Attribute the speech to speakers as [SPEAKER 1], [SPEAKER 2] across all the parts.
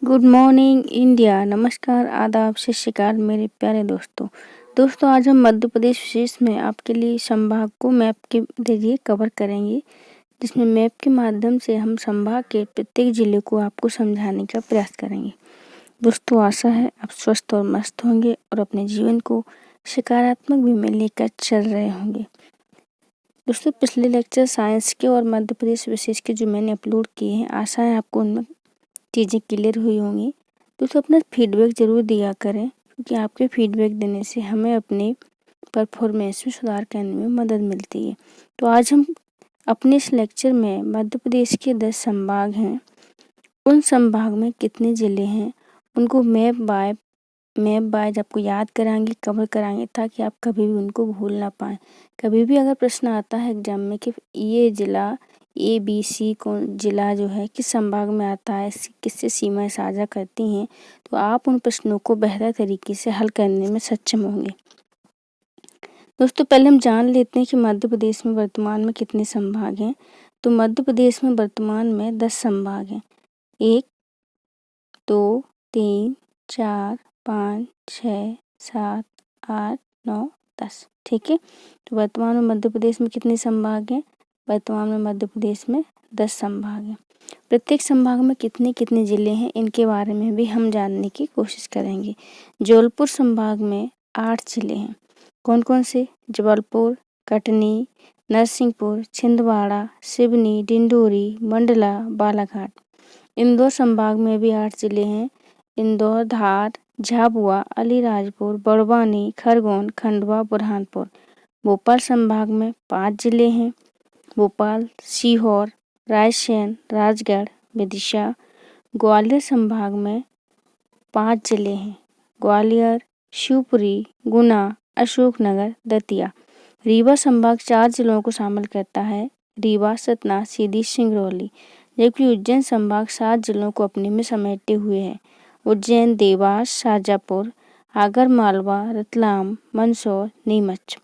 [SPEAKER 1] Good morning India. नमस्कार, आदाब, सत श्री अकाल मेरे प्यारे दोस्तों आज हम मध्य प्रदेश विशेष में आपके लिए संभाग को मैप के जरिए कवर करेंगे, जिसमें मैप के माध्यम से हम संभाग के प्रत्येक जिले को आपको समझाने का प्रयास करेंगे। दोस्तों, आशा है आप स्वस्थ और मस्त होंगे और अपने जीवन को सकारात्मक वे में लेकर चल रहे होंगे। दोस्तों, पिछले लेक्चर साइंस के और मध्य प्रदेश विशेष के जो मैंने अपलोड किए हैं, आशा है आपको उनमें चीज़ें क्लियर हुई होंगी। दोस्तों, अपना फीडबैक ज़रूर दिया करें, क्योंकि आपके फीडबैक देने से हमें अपने परफॉर्मेंस में सुधार करने में मदद मिलती है। तो आज हम अपने इस लेक्चर में मध्य प्रदेश के 10 संभाग हैं, उन संभाग में कितने ज़िले हैं, उनको मैप बाय आपको याद कराएंगे, कवर कराएंगे, ताकि आप कभी भी उनको भूल ना पाएँ। कभी भी अगर प्रश्न आता है एग्जाम में कि ये ज़िला ABC कौन जिला जो है किस संभाग में आता है, किससे सीमाएं साझा करती हैं, तो आप उन प्रश्नों को बेहतर तरीके से हल करने में सक्षम होंगे। दोस्तों, पहले हम जान लेते हैं कि मध्य प्रदेश में वर्तमान में कितने संभाग हैं। तो मध्य प्रदेश में वर्तमान में 10 संभाग हैं। 1, 2, 3, 4, 5, 6, 7, 8, 9, 10। ठीक है। तो वर्तमान में मध्य प्रदेश में कितने संभाग हैं? वर्तमान में मध्य प्रदेश में 10 संभाग हैं। प्रत्येक संभाग में कितने कितने जिले हैं, इनके बारे में भी हम जानने की कोशिश करेंगे। जबलपुर संभाग में 8 जिले हैं। कौन कौन से? जबलपुर, कटनी, नरसिंहपुर, छिंदवाड़ा, सिवनी, डिंडोरी, मंडला, बालाघाट। इंदौर संभाग में भी 8 जिले हैं। इंदौर, धार, झाबुआ, अलीराजपुर, बड़वानी, खरगोन, खंडवा, बुरहानपुर। भोपाल संभाग में 5 जिले हैं। भोपाल, सीहोर, रायसेन, राजगढ़, विदिशा। ग्वालियर संभाग में 5 जिले हैं। ग्वालियर, शिवपुरी, गुना, अशोकनगर, दतिया। रीवा संभाग 4 जिलों को शामिल करता है। रीवा, सतना, सीधी, सिंगरौली। जबकि उज्जैन संभाग 7 जिलों को अपने में समेटे हुए है। उज्जैन, देवास, शाजापुर, आगरमालवा, रतलाम, मंदसौर, नीमच।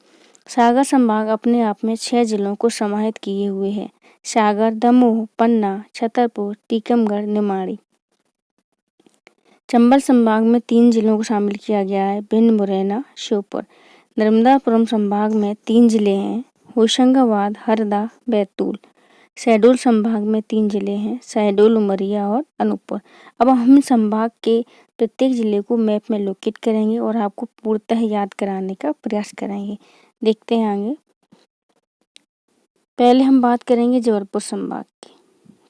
[SPEAKER 1] सागर संभाग अपने आप में 6 जिलों को समाहित किए हुए है। सागर, दमोह, पन्ना, छतरपुर, टीकमगढ़, निमाड़ी। चंबल संभाग में 3 जिलों को शामिल किया गया है। भिंड, मुरैना, श्योपुर। नर्मदापुरम संभाग में 3 जिले हैं। होशंगाबाद, हरदा, बैतूल। शहडोल संभाग में 3 जिले हैं। शहडोल, उमरिया और अनूपपुर। अब हम संभाग के प्रत्येक जिले को मैप में लोकेट करेंगे और आपको पूर्णतः याद कराने का प्रयास करेंगे। देखते हैं आगे। पहले हम बात करेंगे जबलपुर संभाग की।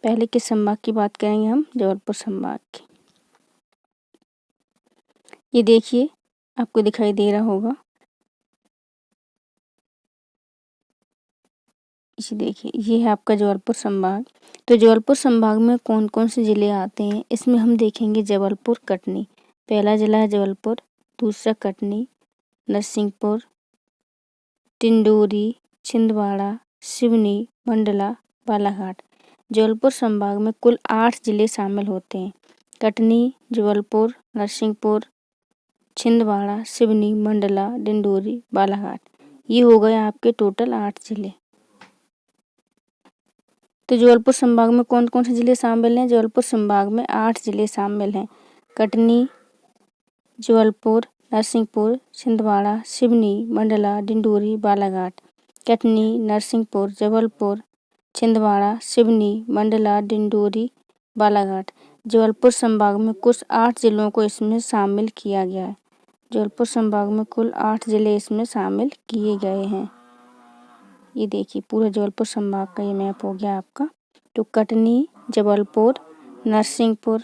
[SPEAKER 1] पहले किस संभाग की बात करेंगे हम? जबलपुर संभाग की। ये देखिए, आपको दिखाई दे रहा होगा। इसे देखिए, ये है आपका जबलपुर संभाग। तो जबलपुर संभाग में कौन कौन से जिले आते हैं, इसमें हम देखेंगे जबलपुर, कटनी। पहला जिला है जबलपुर, दूसरा कटनी, नरसिंहपुर, डिंडोरी, छिंदवाड़ा, सिवनी, मंडला, बालाघाट। जबलपुर संभाग में कुल 8 जिले शामिल होते हैं। कटनी, जबलपुर, नरसिंहपुर, छिंदवाड़ा, सिवनी, मंडला, डिंडोरी, बालाघाट। ये हो गए आपके टोटल 8 जिले। तो जबलपुर संभाग में कौन कौन से जिले शामिल हैं? जबलपुर संभाग में 8 जिले शामिल हैं। कटनी, जबलपुर, नरसिंहपुर, छिंदवाड़ा, सिवनी, मंडला, डिंडोरी, बालाघाट। कटनी, नरसिंहपुर, जबलपुर, छिंदवाड़ा, सिवनी, मंडला, डिंडोरी, बालाघाट। जबलपुर संभाग में कुल 8 जिलों को इसमें शामिल किया गया है। जबलपुर संभाग में कुल 8 जिले इसमें शामिल किए गए हैं। ये देखिए, पूरा जबलपुर संभाग का ये मैप हो गया आपका। तो कटनी, जबलपुर, नरसिंहपुर,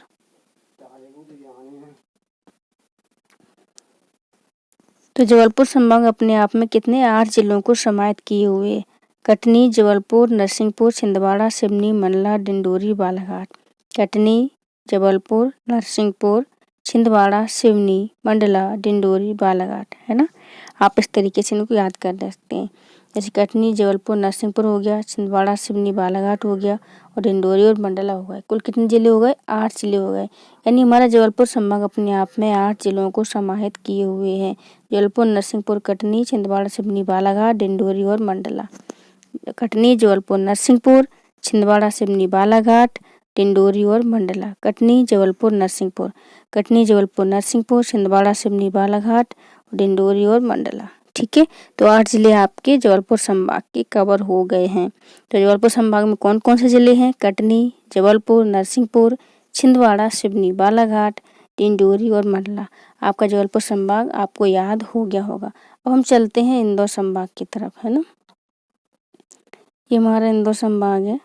[SPEAKER 1] तो जबलपुर संभाग अपने आप में कितने 8 जिलों को समाहित किए हुए। कटनी, जबलपुर, नरसिंहपुर, छिंदवाड़ा, सिवनी, मंडला, डिंडोरी, बालाघाट। कटनी, जबलपुर, नरसिंहपुर, छिंदवाड़ा, सिवनी, मंडला, डिंडोरी, बालाघाट, है ना। आप इस तरीके से इनको याद कर सकते हैं। जैसे कटनी, जबलपुर, नरसिंहपुर हो गया, छिंदवाड़ा, सिवनी, बालाघाट हो गया और डिंडोरी और मंडला हो गए। कुल कितने जिले हो गए? 8 जिले हो गए। यानी हमारा जबलपुर संभाग अपने आप में 8 जिलों को समाहित किए हुए हैं। जबलपुर, नरसिंहपुर, कटनी, छिंदवाड़ा, सिवनी, बालाघाट, डिंडोरी और मंडला। कटनी, जबलपुर, नरसिंहपुर, छिंदवाड़ा, सिवनी, बालाघाट, डिंडोरी और मंडला। कटनी, जबलपुर, नरसिंहपुर। कटनी, जबलपुर, नरसिंहपुर, छिंदवाड़ा, सिवनी, बालाघाट, डिंडोरी और मंडला। ठीक है, तो 8 जिले आपके जबलपुर संभाग के कवर हो गए हैं। तो जबलपुर संभाग में कौन कौन से जिले हैं? कटनी, जबलपुर, नरसिंहपुर, छिंदवाड़ा, सिवनी, बालाघाट, डिंडोरी और मंडला। आपका जबलपुर संभाग आपको याद हो गया होगा। अब हम चलते हैं इंदौर संभाग की तरफ, है ना। ये हमारा इंदौर संभाग है।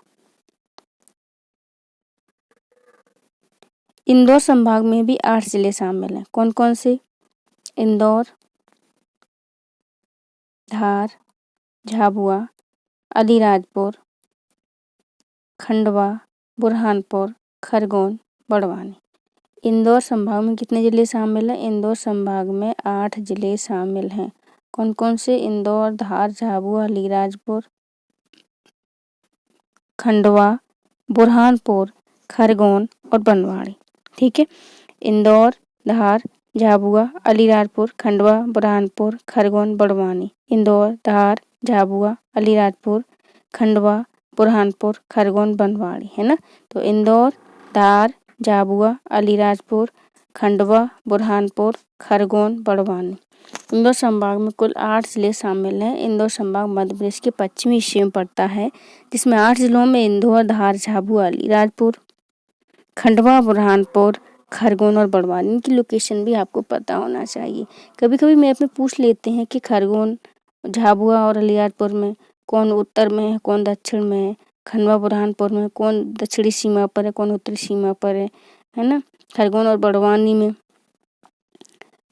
[SPEAKER 1] इंदौर संभाग में भी 8 जिले शामिल हैं। कौन कौन से? इंदौर, धार, झाबुआ, अलीराजपुर, खंडवा, बुरहानपुर, खरगोन, बड़वानी। इंदौर संभाग में कितने जिले शामिल हैं? इंदौर संभाग में 8 जिले शामिल हैं। कौन कौन से? इंदौर, धार, झाबुआ, अलीराजपुर, खंडवा, बुरहानपुर, खरगोन और बनवाड़ी। ठीक है, इंदौर, धार, झाबुआ, अलीराजपुर, खंडवा, बुरहानपुर, खरगोन, बड़वानी। इंदौर, धार, झाबुआ, अलीराजपुर, खंडवा, बुरहानपुर, खरगोन, बनवाड़ी, है ना। तो इंदौर, धार, झाबुआ, अलीराजपुर, खंडवा, बुरहानपुर, खरगोन, बड़वानी। इंदौर संभाग में कुल 8 जिले शामिल हैं। इंदौर संभाग मध्य प्रदेश के पश्चिमी हिस्से में पड़ता है, जिसमें 8 जिलों में इंदौर, धार, झाबुआ, अलीराजपुर, खंडवा, बुरहानपुर, खरगोन और बड़वानी। इनकी लोकेशन भी आपको पता होना चाहिए। कभी कभी मैप में पूछ लेते हैं कि खरगोन, झाबुआ और अलीराजपुर में कौन उत्तर में है, कौन दक्षिण में है, खंडवा, बुरहानपुर में कौन दक्षिणी सीमा पर है, कौन उत्तरी सीमा पर है ना। खरगोन और बड़वानी में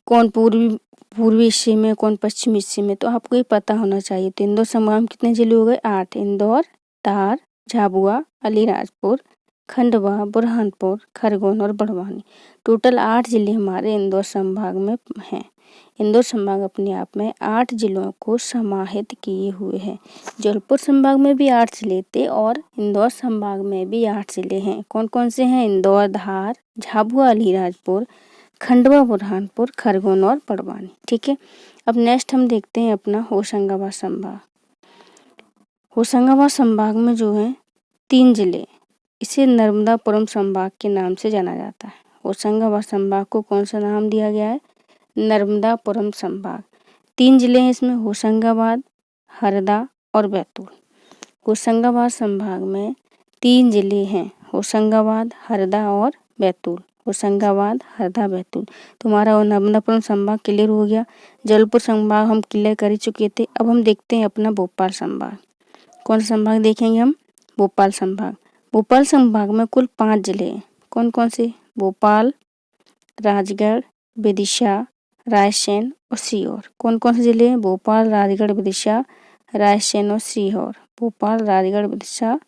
[SPEAKER 1] कौन पूर्वी हिस्से में, कौन पश्चिमी हिस्से में, तो आपको ये पता होना चाहिए। तो इंदौर संभाग में कितने जिले हो गए? 8। इंदौर, धार, झाबुआ, अलीराजपुर, खंडवा, बुरहानपुर, खरगोन और बड़वानी। टोटल 8 जिले हमारे इंदौर संभाग में हैं। इंदौर संभाग अपने आप में 8 जिलों को समाहित किए हुए है। जबलपुर संभाग में भी 8 जिले थे और इंदौर संभाग में भी 8 जिले हैं। कौन कौन से हैं? इंदौर, धार, झाबुआ, अलीराजपुर, खंडवा, बुरहानपुर, खरगोन और बड़वानी। ठीक है, अब नेक्स्ट हम देखते हैं अपना होशंगाबाद संभाग। होशंगाबाद संभाग में जो है 3 जिले, इसे नर्मदापुरम संभाग के नाम से जाना जाता है। होशंगाबाद संभाग को कौन सा नाम दिया गया है? नर्मदापुरम संभाग। 3 जिले हैं इसमें, होशंगाबाद, हरदा और बैतूल। होशंगाबाद संभाग में 3 जिले हैं, होशंगाबाद, हरदा और बैतूल। होशंगाबाद, हरदा, बैतूल। तुम्हारा नर्मदापुरम संभाग क्लियर हो गया। जबलपुर संभाग हम क्लियर कर ही चुके थे। अब हम देखते हैं अपना भोपाल संभाग। कौन सा संभाग देखेंगे हम? भोपाल संभाग। भोपाल संभाग में कुल 5 जिले हैं। कौन कौन से? भोपाल, राजगढ़, विदिशा, रायसेन और सीहोर। कौन कौन से जिले हैं? भोपाल, राजगढ़, विदिशा, रायसेन और सीहोर। भोपाल, राजगढ़, विदिशा,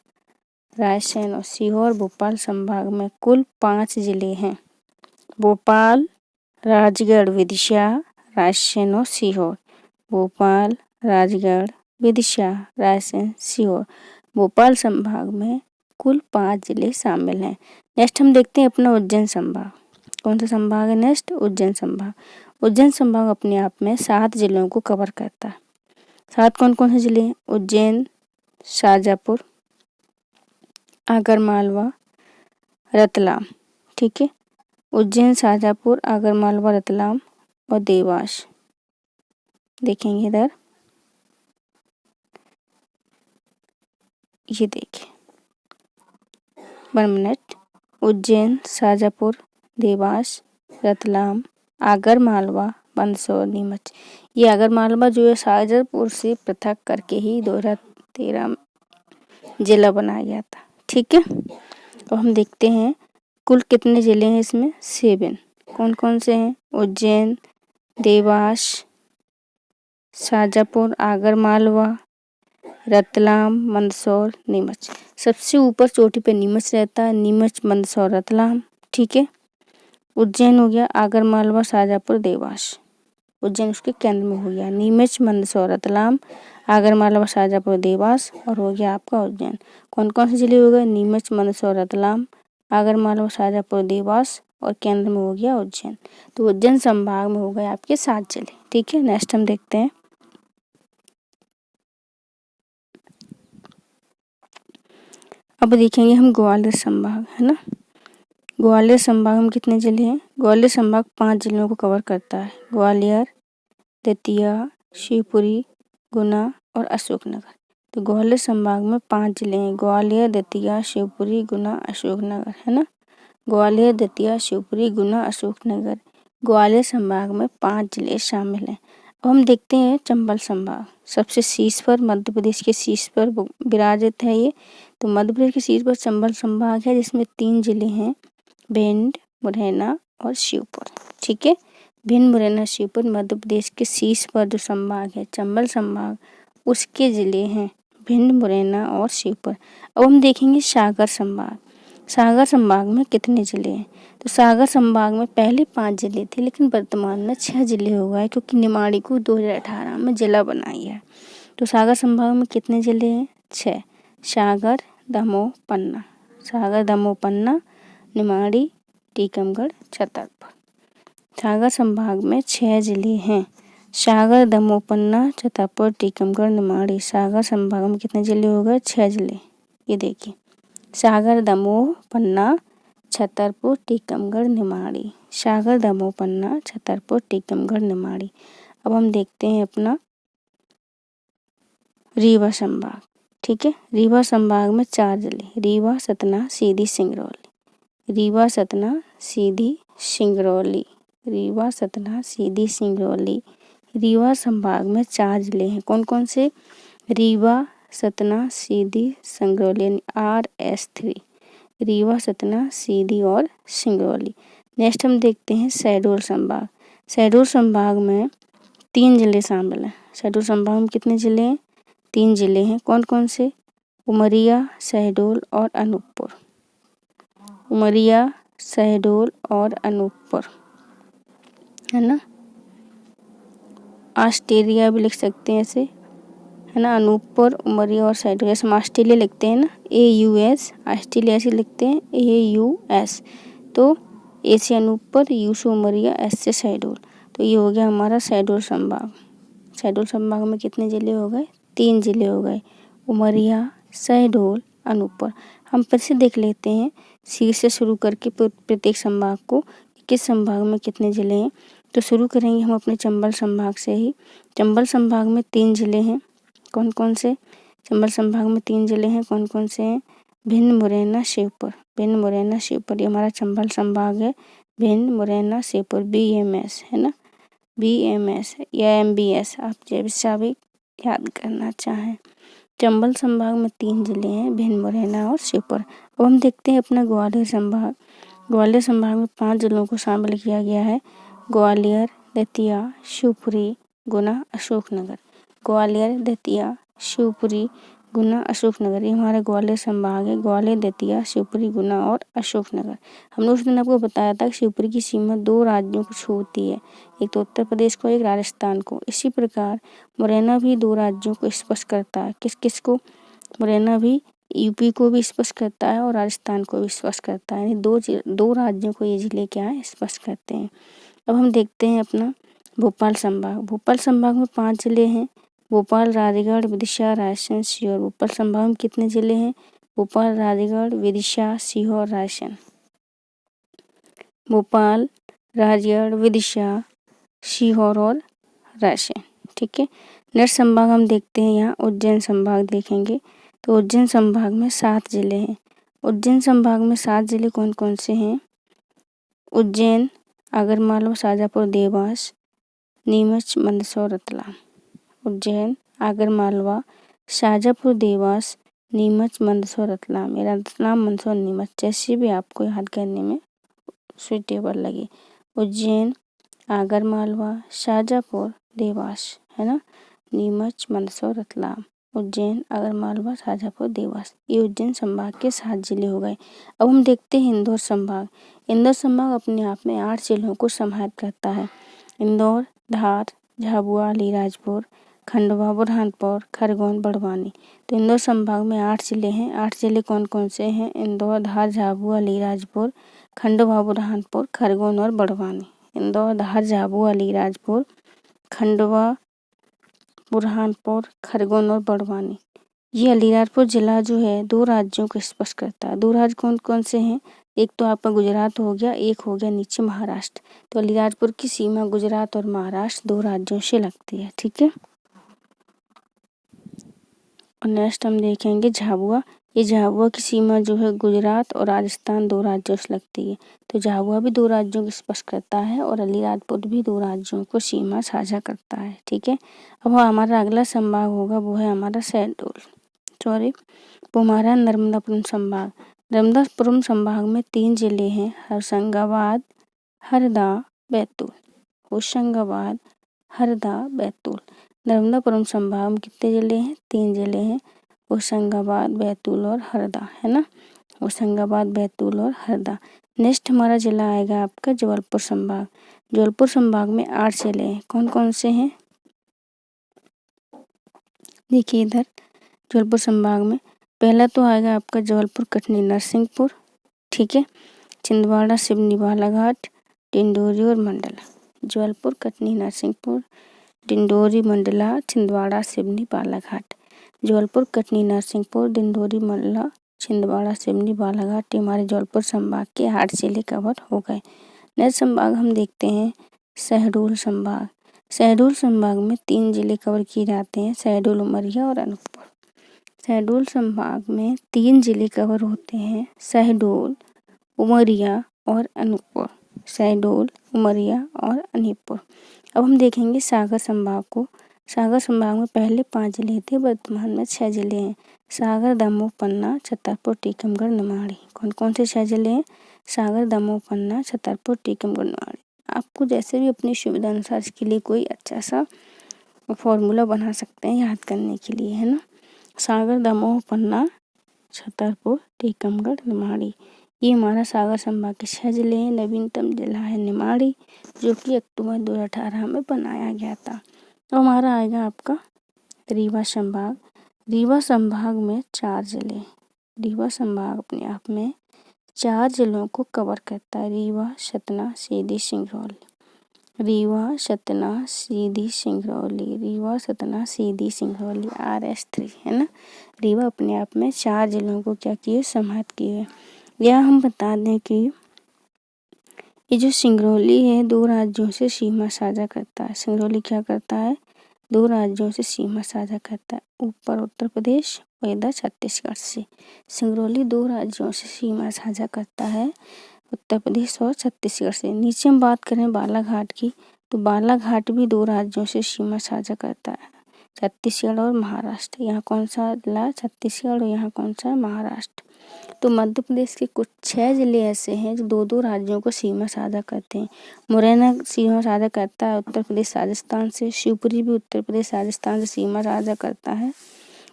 [SPEAKER 1] रायसेन और सीहोर। भोपाल संभाग में कुल 5 जिले हैं। भोपाल, राजगढ़, विदिशा, रायसेन और सीहोर। भोपाल, राजगढ़, विदिशा, रायसेन, सीहोर। भोपाल संभाग में कुल 5 जिले शामिल हैं। नेक्स्ट हम देखते हैं अपना उज्जैन संभाग। कौन सा संभाग है नेक्स्ट? उज्जैन संभाग। उज्जैन संभाग अपने आप में 7 जिलों को कवर करता है। 7 कौन कौन से जिले हैं? उज्जैन, शाजापुर, आगरमालवा, रतलाम। ठीक है, उज्जैन, शाजापुर, आगरमालवा, रतलाम और देवास। देखेंगे इधर, ये देखिए 1 मिनट। उज्जैन, शाजापुर, देवास, रतलाम, आगरमालवा, मंदसौर, नीमच। ये आगरमालवा जो है शाजापुर से पृथक करके ही 2013 में जिला बनाया गया था। ठीक है, अब हम देखते हैं कुल कितने जिले हैं इसमें? 7। कौन कौन से हैं? उज्जैन, देवास, शाजापुर, आगरमालवा, रतलाम, मंदसौर, नीमच। सबसे ऊपर चोटी पे नीमच रहता है। नीमच, मंदसौर, रतलाम। ठीक है, उज्जैन हो गया, आगरमालवा, शाजापुर, देवास। उज्जैन उसके केंद्र में हो गया। नीमच, मंदसौर, रतलाम, आगरमालवा, शाजापुर, देवास और हो गया आपका उज्जैन। कौन कौन से जिले हो गए? नीमच, मंदसौर, रतलाम, आगरमालवा, शाजापुर, देवास और केंद्र में हो गया उज्जैन। तो उज्जैन संभाग में हो गए आपके 7 जिले। ठीक है, नेक्स्ट हम देखते हैं अब देखेंगे हम ग्वालियर संभाग, है ना। ग्वालियर संभाग में कितने जिले हैं? ग्वालियर संभाग 5 जिलों को कवर करता है। ग्वालियर, दतिया, शिवपुरी, गुना और अशोकनगर। तो ग्वालियर संभाग में 5 जिले हैं। ग्वालियर, दतिया, शिवपुरी, गुना, अशोकनगर, है ना। ग्वालियर, दतिया, शिवपुरी, गुना, अशोकनगर। ग्वालियर संभाग में 5 जिले शामिल हैं। अब हम देखते हैं चंबल संभाग। सबसे शीर्ष पर, मध्य प्रदेश के शीर्ष पर विराजित है ये। तो मध्य प्रदेश के शीर्ष पर चंबल संभाग है, जिसमें 3 जिले हैं, भिंड, मुरैना और श्योपुर। ठीक है, भिंड, मुरैना, श्योपुर मध्य प्रदेश के शीर्ष पर जो संभाग है चंबल संभाग, उसके जिले हैं भिंड, मुरैना और श्योपुर। अब हम देखेंगे सागर संभाग। सागर संभाग में कितने जिले हैं? तो सागर संभाग में पहले 5 जिले थे, लेकिन वर्तमान में 6 जिले हो गए, क्योंकि निमाड़ी को 2018 में जिला बनाई है। तो सागर संभाग में कितने जिले हैं? 6। सागर, दमोह, पन्ना। सागर, दमोह, पन्ना, निमाड़ी, टीकमगढ़, छतरपुर। सागर संभाग में 6 जिले हैं। सागर, दमोह, पन्ना, छतरपुर, टीकमगढ़, निमाड़ी। सागर संभाग में कितने जिले हो गए? 6 जिले। ये देखिए, सागर, दमोह, पन्ना, छतरपुर, टीकमगढ़, निमाड़ी। सागर, दमोह, पन्ना, छतरपुर, टीकमगढ़, निमाड़ी। अब हम देखते हैं अपना रीवा संभाग। ठीक है, रीवा संभाग में 4 जिले, रीवा, सतना, सीधी, सिंगरौली। रीवा, सतना, सीधी, सिंगरौली। रीवा, सतना, सीधी, सिंगरौली। रीवा संभाग में 4 जिले हैं। कौन कौन से? रीवा, सतना, सीधी, सिंगरौली, RS3। रीवा, सतना, सीधी और सिंगरौली। नेक्स्ट हम देखते हैं शहडोल संभाग। शहडोल संभाग में 3 जिले शामिल हैं। शहडोल संभाग में कितने जिले हैं? 3 जिले हैं। कौन कौन से? उमरिया, शहडोल और अनूपपुर। उमरिया, शहडोल और अनूपपुर, है ना। ऑस्ट्रेलिया भी लिख सकते हैं ऐसे, है ना। अनूपपुर, उमरिया और शहडोल, जैसे हम ऑस्ट्रेलिया लिखते हैं ना, AUS, ऑस्ट्रेलिया से लिखते हैं AUS। तो A से अनूपपुर, U से उमरिया, S से शहडोल। तो ये हो गया हमारा शहडोल संभाग। शहडोल संभाग में कितने जिले हो गए? 3 जिले हो गए, उमरिया, शहडोल, अनूपपुर। हम फिर से देख लेते हैं शीर्ष से शुरू करके प्रत्येक संभाग को, किस संभाग में कितने जिले हैं। तो शुरू करेंगे हम अपने चंबल संभाग से ही। चंबल संभाग में 3 जिले हैं। कौन कौन से? चंबल संभाग में 3 जिले हैं। कौन कौन से हैं? भिंड, मुरैना, श्योपुर। भिंड, मुरैना, श्योपुर, ये हमारा चंबल संभाग है। भिंड, मुरैना, श्योपुर, BMS, है ना। BMS या MBS, आप जैसा भी याद करना चाहें। चंबल संभाग में 3 जिले हैं, भिंड, मुरैना और श्योपुर। अब हम देखते हैं अपना ग्वालियर संभाग। ग्वालियर संभाग में 5 जिलों को शामिल किया गया है। ग्वालियर, दतिया, शिवपुरी, गुना, अशोकनगर। ग्वालियर, दतिया, शिवपुरी, गुना, अशोकनगर, ये हमारा ग्वालियर संभाग है। ग्वालियर, दतिया, शिवपुरी, गुना और अशोकनगर। हमने उस दिन आपको बताया था कि शिवपुरी की सीमा 2 राज्यों को छूती है, एक तो उत्तर प्रदेश को, एक राजस्थान को। इसी प्रकार मुरैना भी 2 राज्यों को स्पर्श करता है। किस किस को? मुरैना भी UP को भी स्पर्श करता है और राजस्थान को भी स्पर्श करता है, यानी 2 राज्यों को ये जिले क्या है? स्पर्श करते हैं। अब हम देखते हैं अपना भोपाल संभाग। भोपाल संभाग में 5 जिले हैं, भोपाल, राजगढ़, विदिशा, रायसेन, सीहोर। भोपाल संभाग में कितने जिले हैं? भोपाल, राजगढ़, विदिशा, सीहोर, रायसेन। भोपाल, राजगढ़, विदिशा, सीहोर और रायसेन। ठीक है, नेक्स्ट संभाग हम देखते हैं यहाँ उज्जैन संभाग देखेंगे। तो उज्जैन संभाग में 7 जिले हैं। उज्जैन संभाग में 7 जिले कौन कौन से हैं? उज्जैन, आगरमालवा, शाजापुर, देवास, नीमच, मंदसौर, रतलाम। उज्जैन, आगरमालवा, शाजापुर, देवास, नीमच, मंदसौर, रतलाम। या रतलाम, मंदसौर, नीमच, जैसे भी आपको याद करने में सुइटेबल लगे। उज्जैन, आगरमालवा, शाजापुर, देवास, है ना। नीमच, मंदसौर, रतलाम। उज्जैन, आगरमालवा, शाजापुर, देवास, ये उज्जैन संभाग के 7 जिले हो गए। अब हम देखते हैं इंदौर संभाग। इंदौर संभाग अपने आप में 8 जिलों को समाहित करता है। इंदौर, धार, झाबुआ, अलीराजपुर, खंडवा, बुरहानपुर, खरगोन, बड़वानी। तो इंदौर संभाग में 8 जिले हैं। 8 जिले कौन कौन से हैं? इंदौर, धार, झाबुआ, अलीराजपुर, खंडवा, बुरहानपुर, खरगोन और बड़वानी। इंदौर, धार, झाबुआ, अलीराजपुर, खंडवा, बुरहानपुर, खरगोन और बड़वानी, ये अलीराजपुर जिला जो है 2 राज्यों को स्पर्श करता है। 2 राज्य कौन कौन से हैं? एक तो आपका गुजरात हो गया, एक हो गया नीचे महाराष्ट्र। तो अलीराजपुर की सीमा गुजरात और महाराष्ट्र 2 राज्यों से लगती है, ठीक है। और नेक्स्ट हम देखेंगे झाबुआ। ये झाबुआ की सीमा जो है गुजरात और राजस्थान 2 राज्यों से लगती है। तो झाबुआ भी 2 राज्यों को स्पर्श करता है और अलीराजपुर भी 2 राज्यों को सीमा साझा करता है, ठीक है। अब हमारा अगला संभाग होगा वो है हमारा वो हमारा नर्मदापुरम संभाग। नर्मदापुरम संभाग में 3 जिले हैं, होशंगाबाद, हरदा, बैतूल। होशंगाबाद, हरदा, बैतूल। नर्मदापुरम संभाग में कितने जिले हैं? 3 जिले हैं, होशंगाबाद, बैतूल और हरदा, है ना। होशंगाबाद, बैतूल और हरदा। नेक्स्ट हमारा जिला आएगा आपका जबलपुर संभाग। जबलपुर संभाग में 8 जिले हैं। कौन कौन से हैं? देखिए इधर जबलपुर संभाग में पहला तो आएगा आपका जबलपुर, कटनी, नरसिंहपुर, ठीक है। छिंदवाड़ा, सिवनी, बालाघाट, डिंडोरी और मंडला। जबलपुर, कटनी, नरसिंहपुर, डिंडोरी, मंडला, छिंदवाड़ा, सिवनी, बालाघाट। जबलपुर, कटनी, नरसिंहपुर, डिंडोरी, मंडला, छिंदवाड़ा, सिवनी, बालाघाट। ये हमारे जबलपुर संभाग के 8 जिले कवर हो गए। नेक्स्ट संभाग हम देखते हैं शहडोल संभाग। शहडोल संभाग में 3 जिले कवर किए जाते हैं, शहडोल, उमरिया और अनूपपुर। शहडोल संभाग में 3 जिले कवर होते हैं, शहडोल, उमरिया और अनूपपुर। शहडोल, उमरिया और अनूपपुर। अब हम देखेंगे सागर संभाग को। सागर संभाग में पहले 5 जिले थे, वर्तमान में 6 जिले हैं। सागर, दमोह, पन्ना, छतरपुर, टीकमगढ़, निमाड़ी। कौन कौन से 6 जिले हैं? सागर, दमोह, पन्ना, छतरपुर, टीकमगढ़, निमाड़ी। आपको जैसे भी अपनी सुविधा अनुसार इसके लिए कोई अच्छा सा फॉर्मूला बना सकते हैं याद करने के लिए, है ना। सागर, दमोह, पन्ना, छतरपुर, टीकमगढ़, निमाड़ी। ये हमारा सागर संभाग के 6 जिले हैं। नवीनतम जिला है निमाड़ी, जो कि अक्टूबर 2018 में बनाया गया था। तो हमारा आएगा आपका रीवा संभाग। रीवा संभाग में 4 जिले। रीवा संभाग अपने आप में 4 जिलों को कवर करता है। रीवा, सतना, सीधी, सिंगरौली। रीवा, सतना, सीधी, सिंगरौली। रीवा, सतना, सीधी, सिंगरौली, RS3, है ना। रीवा अपने आप में 4 जिलों को क्या किए? समाहित किए। यह हम बता दें कि ये जो सिंगरौली है 2 राज्यों से सीमा साझा करता है। सिंगरौली क्या करता है? 2 राज्यों से सीमा साझा करता है, ऊपर उत्तर प्रदेश और इधर छत्तीसगढ़ से। सिंगरौली 2 राज्यों से सीमा साझा करता है, उत्तर प्रदेश और छत्तीसगढ़ से। नीचे हम बात करें बालाघाट की, तो बालाघाट भी 2 राज्यों से सीमा साझा करता है, छत्तीसगढ़ और महाराष्ट्र। यहाँ कौन सा जिला? छत्तीसगढ़। और यहाँ कौन सा? महाराष्ट्र। तो मध्य प्रदेश के कुछ 6 जिले ऐसे हैं जो 2-2 राज्यों को सीमा साझा करते हैं। मुरैना सीमा साझा करता है उत्तर प्रदेश राजस्थान से। शिवपुरी भी उत्तर प्रदेश राजस्थान से सीमा साझा करता है।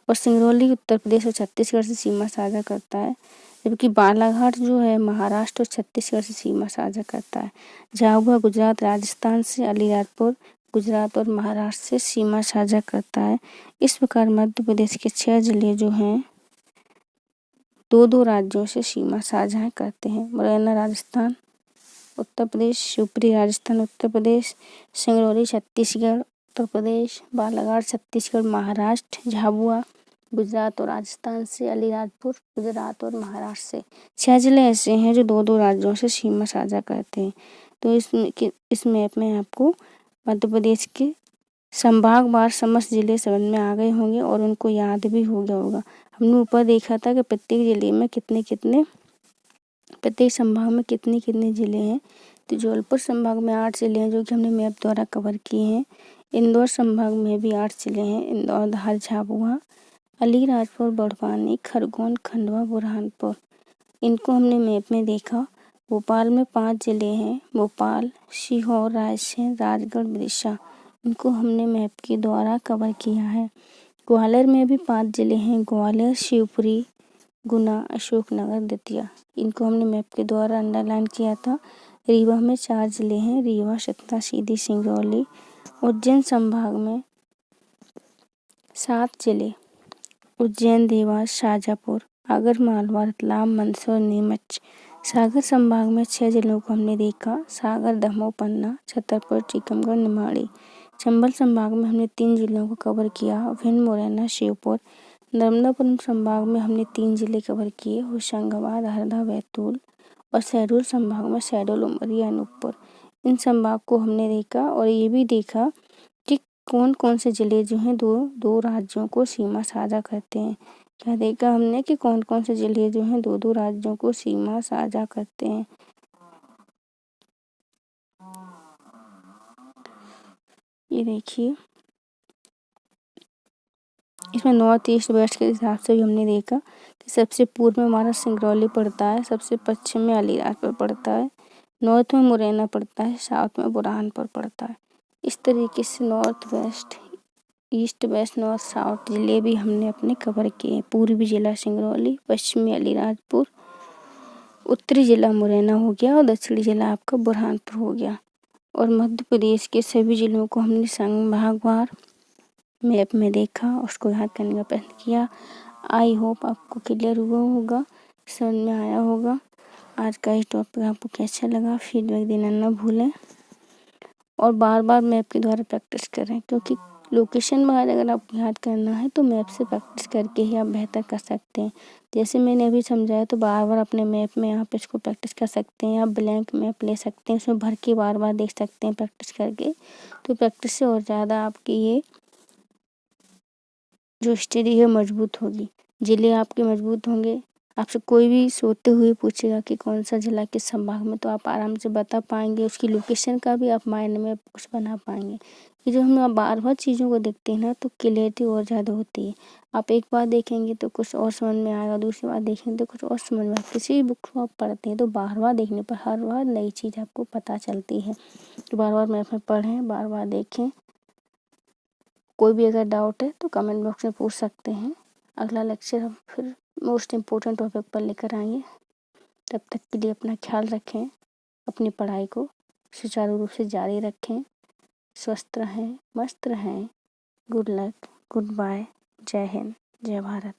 [SPEAKER 1] और सिंगरौली उत्तर प्रदेश और छत्तीसगढ़ से सीमा साझा करता है। जबकि बालाघाट जो है महाराष्ट्र और छत्तीसगढ़ से सीमा साझा करता है। झाबुआ गुजरात राजस्थान से, अलीराजपुर गुजरात और महाराष्ट्र से सीमा साझा करता है। इस प्रकार मध्य प्रदेश के 6 जिले जो हैं 2-2 राज्यों से सीमा साझा करते हैं। मुरैना राजस्थान उत्तर प्रदेश, शिवपुरी राजस्थान उत्तर प्रदेश, सिंगरौली छत्तीसगढ़ उत्तर प्रदेश, बालाघाट छत्तीसगढ़ महाराष्ट्र, झाबुआ गुजरात और राजस्थान से, अलीराजपुर गुजरात और महाराष्ट्र से। 6 जिले ऐसे हैं जो 2-2 राज्यों से सीमा साझा करते हैं। तो इस मैप में आपको मध्य प्रदेश के संभागवार समस्त जिले समझ में आ गए होंगे और उनको याद भी हो गया होगा। हमने ऊपर देखा था कि प्रत्येक जिले में प्रत्येक संभाग में कितने जिले हैं। तो जबलपुर संभाग में 8 जिले हैं जो कि हमने मैप द्वारा कवर किए हैं। इंदौर संभाग में भी 8 जिले हैं, इंदौर, धार, झाबुआ, अलीराजपुर, बड़वानी, खरगोन, खंडवा, बुरहानपुर। इनको हमने मैप में देखा। भोपाल में 5 जिले हैं, भोपाल, सीहोर, रायसेन, राजगढ़, विदिशा। इनको हमने मैप के द्वारा कवर किया है। ग्वालियर में भी 5 जिले हैं, ग्वालियर, शिवपुरी, गुना, अशोकनगर, दतिया। इनको हमने मैप के द्वारा अंडरलाइन किया था। रीवा में 4 जिले हैं, रीवा, सतना, सीधी, सिंगरौली। उज्जैन संभाग में 7 जिले, उज्जैन, देवास, शाजापुर, आगरमालवा, रतलाम, मंदसौर, नीमच। सागर संभाग में 6 जिलों को हमने देखा, सागर, दमोह, पन्ना, छतरपुर, टीकमगढ़, निमाड़ी। चंबल संभाग में हमने 3 जिलों को कवर किया, भिंड, मुरैना, श्योपुर। नर्मदापुरम संभाग में हमने 3 जिले कवर किए, होशंगाबाद, हरदा, बैतूल। और शहडोल संभाग में शहडोल, उमरिया, अनूपपुर। इन संभाग को हमने देखा और ये भी देखा कि कौन कौन से जिले जो हैं दो राज्यों को सीमा साझा करते हैं। क्या देखा हमने कि कौन कौन से जिले जो हैं दो राज्यों को सीमा साझा करते हैं। ये देखिए, इसमें नॉर्थ ईस्ट वेस्ट के हिसाब से भी हमने देखा कि सबसे पूर्व में हमारा सिंगरौली पड़ता है, सबसे पश्चिम में अलीराजपुर पड़ता है, नॉर्थ में मुरैना पड़ता है, साउथ में बुरहानपुर पड़ता है। इस तरीके से north west, east west, north south जिले भी हमने अपने कवर किए। पूर्वी जिला सिंगरौली, पश्चिमी अलीराजपुर, उत्तरी जिला मुरैना हो गया और दक्षिणी जिला आपका बुरहानपुर हो गया। और मध्य प्रदेश के सभी जिलों को हमने संभागवार मैप में देखा, उसको याद करने का प्रयत्न किया। आई होप आपको क्लियर हुआ होगा, समझ में आया होगा। आज का इस टॉपिक आपको कैसा लगा, फीडबैक देना ना भूलें और बार बार मैप के द्वारा प्रैक्टिस करें, क्योंकि लोकेशन वगैरह अगर आपको याद करना है तो मैप से प्रैक्टिस करके ही आप बेहतर कर सकते हैं। जैसे मैंने अभी समझाया तो बार बार अपने मैप में आप इसको प्रैक्टिस कर सकते हैं। आप ब्लैंक मैप ले सकते हैं, उसमें भर के बार बार देख सकते हैं प्रैक्टिस करके। तो प्रैक्टिस से और ज़्यादा आपकी ये जो स्टडी है मजबूत होगी, जिले आपके मजबूत होंगे। आपसे कोई भी सोते हुए पूछेगा कि कौन सा जिला किस संभाग में, तो आप आराम से बता पाएंगे। उसकी लोकेशन का भी आप माइंड में कुछ बना पाएंगे। कि जब हम बार बार चीज़ों को देखते हैं ना तो क्लियरिटी और ज़्यादा होती है। आप एक बार देखेंगे तो कुछ और समझ में आएगा, दूसरी बार देखेंगे तो कुछ और समझ में आएगा। किसी भी बुक को आप पढ़ते हैं तो बार बार देखने पर हर बार नई चीज़ आपको पता चलती है। तो बार बार मैप में पढ़ें, बार बार देखें। कोई भी अगर डाउट है तो कमेंट बॉक्स में पूछ सकते हैं। अगला लेक्चर हम फिर मोस्ट इम्पोर्टेंट टॉपिक पर लेकर आएंगे। तब तक के लिए अपना ख्याल रखें, अपनी पढ़ाई को सुचारू रूप से जारी रखें। स्वस्थ रहें, मस्त रहें। गुड लक, गुड बाय, जय हिंद, जय भारत।